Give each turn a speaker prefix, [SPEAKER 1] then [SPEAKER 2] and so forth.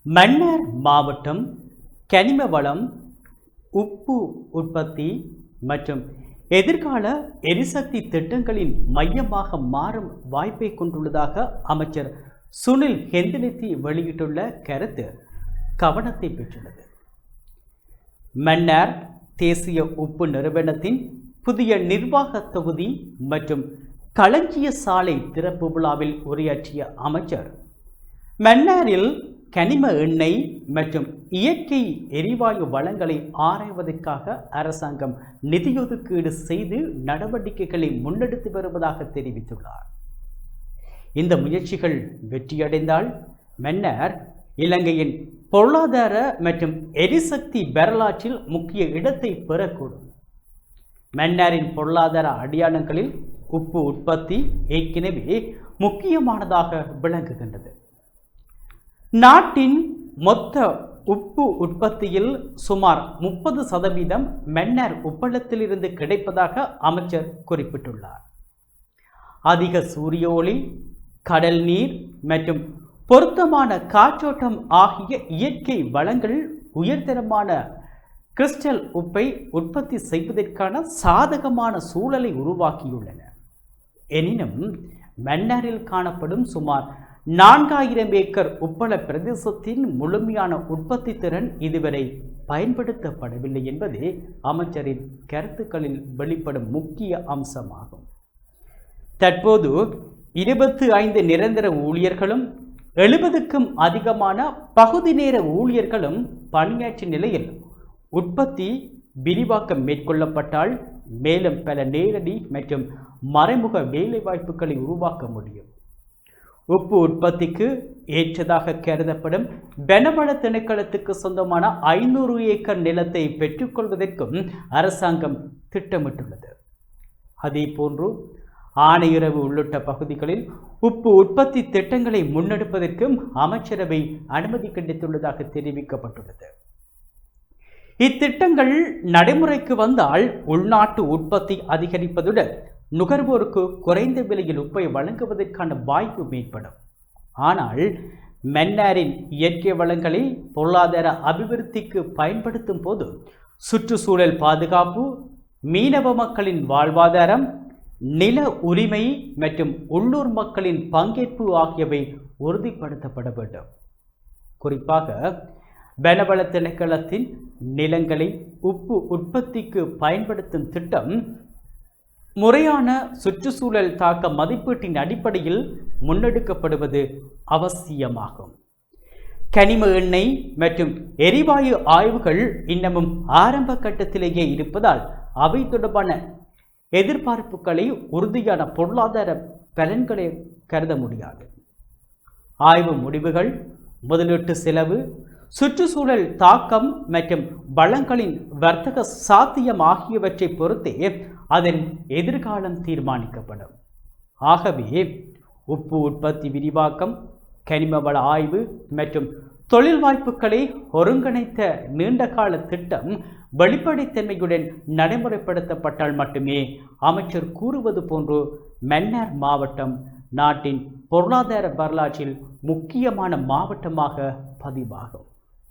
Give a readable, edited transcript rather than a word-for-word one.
[SPEAKER 1] மன்னார் மாவட்டம் கனிம வளம், உப்பு உற்பத்தி மற்றும் எதிர்கால எரிசக்தி திட்டங்களின் மையமாக மாறும் வாய்ப்பை கொண்டுள்ளதாக அமைச்சர் சுனில் ஹெந்திலித்தி வெளியிட்டுள்ள கருத்து கவனத்தை பெற்றுள்ளது. மன்னார் தேசிய உப்பு நிறுவனத்தின் புதிய நிர்வாக தொகுதி மற்றும் களஞ்சிய சாலை திறப்பு விழாவில் உரையாற்றிய அமைச்சர், மன்னாரில் கனிம எண்ணெய் மற்றும் இயற்கை எரிவாயு வளங்களை ஆராய்வதற்காக அரசாங்கம் நிதியொதுக்கீடு செய்து நடவடிக்கைகளை முன்னெடுத்து வருவதாக தெரிவித்துள்ளார். இந்த முயற்சிகள் வெற்றியடைந்தால் மன்னார் இலங்கையின் பொருளாதார மற்றும் எரிசக்தி வரலாற்றில் முக்கிய இடத்தை பெறக்கூடும். மன்னாரின் பொருளாதார அடையாளங்களில் உப்பு உற்பத்தி ஏற்கனவே முக்கியமானதாக விளங்குகின்றது. நாட்டின் மொத்த உப்பு உற்பத்தியில் சுமார் 30% மன்னார் உப்பளத்திலிருந்து கிடைப்பதாக அமைச்சர் குறிப்பிட்டுள்ளார். அதிக சூரிய ஒளி, கடல் நீர் மற்றும் பொருத்தமான காற்றோட்டம் ஆகிய இயற்கை வளங்கள் உயர்தரமான கிறிஸ்டல் உப்பை உற்பத்தி செய்வதற்கான சாதகமான சூழலை உருவாக்கியுள்ளன. எனினும் மன்னாரில் காணப்படும் சுமார் 4000 ஏக்கர் உப்பள பிரதேசத்தின் முழுமையான உற்பத்தி திறன் இதுவரை பயன்படுத்தப்படவில்லை என்பதே அமைச்சரின் கருத்துக்களில் வெளிப்படும் முக்கிய அம்சமாகும். தற்போது 25 நிரந்தர ஊழியர்களும் 70க்கும் அதிகமான பகுதி நேர ஊழியர்களும் பணியாற்றும் நிலையில் உற்பத்தி விரிவாக்கம் மேற்கொள்ளப்பட்டால் மேலும் பல நேரடி மற்றும் மறைமுக வேலைவாய்ப்புகளை உருவாக்க முடியும். உப்பு உற்பத்திக்கு ஏற்றதாக கருதப்படும் வனவள திணைக்களத்துக்கு சொந்தமான 500 ஏக்கர் நிலத்தை பெற்றுக்கொள்வதற்கும் அரசாங்கம் திட்டமிட்டுள்ளது. அதேபோன்று ஆனையிறவு உள்ளிட்ட பகுதிகளில் உப்பு உற்பத்தி திட்டங்களை முன்னெடுப்பதற்கும் அமைச்சரவை அனுமதி கிடைத்துள்ளதாக தெரிவிக்கப்பட்டுள்ளது. இத்திட்டங்கள் நடைமுறைக்கு வந்தால் உள்நாட்டு உற்பத்தி அதிகரிப்பதுடன் நுகர்வோருக்கு குறைந்த விலையில் உப்பை வழங்குவதற்கான வாய்ப்பு ஏற்படும். ஆனால் மன்னாரின் இயற்கை வளங்களை பொருளாதார அபிவிருத்திக்கு பயன்படுத்தும் போது சுற்றுச்சூழல் பாதுகாப்பு, மீனவ மக்களின் வாழ்வாதாரம், நில உரிமை மற்றும் உள்ளூர் மக்களின் பங்கேற்பு ஆகியவை உறுதிப்படுத்தப்பட வேண்டும். குறிப்பாக வனவள திணைக்களத்தின் நிலங்களை உப்பு உற்பத்திக்கு பயன்படுத்தும் திட்டம் முறையான சுற்றுச்சூழல் தாக்க மதிப்பீட்டின் அடிப்படையில் முன்னெடுக்கப்படுவது அவசியமாகும். கனிம எண்ணெய் மற்றும் எரிவாயு ஆய்வுகள் இன்னமும் ஆரம்ப கட்டத்திலேயே இருப்பதால் அவை தொடர்பான எதிர்பார்ப்புகளை உறுதியான பொருளாதார பலன்களை கருத முடியாது. ஆய்வு முடிவுகள், முதலீட்டு செலவு, சுற்றுச்சூழல் தாக்கம் மற்றும் வளங்களின் வர்த்தக சாத்தியம் ஆகியவற்றை பொறுத்தே அதன் எதிர்காலம் தீர்மானிக்கப்படும். ஆகவே உப்பு உற்பத்தி விரிவாக்கம், கனிம வள ஆய்வு மற்றும் தொழில் வாய்ப்புகளை ஒருங்கிணைத்த நீண்டகால திட்டம் வெளிப்படைத்தன்மையுடன் நடைமுறைப்படுத்தப்பட்டால் மட்டுமே அமைச்சர் கூறுவது போன்று மன்னார் மாவட்டம் நாட்டின் பொருளாதார வரலாற்றில் முக்கியமான மாவட்டமாக பதிவாகும்.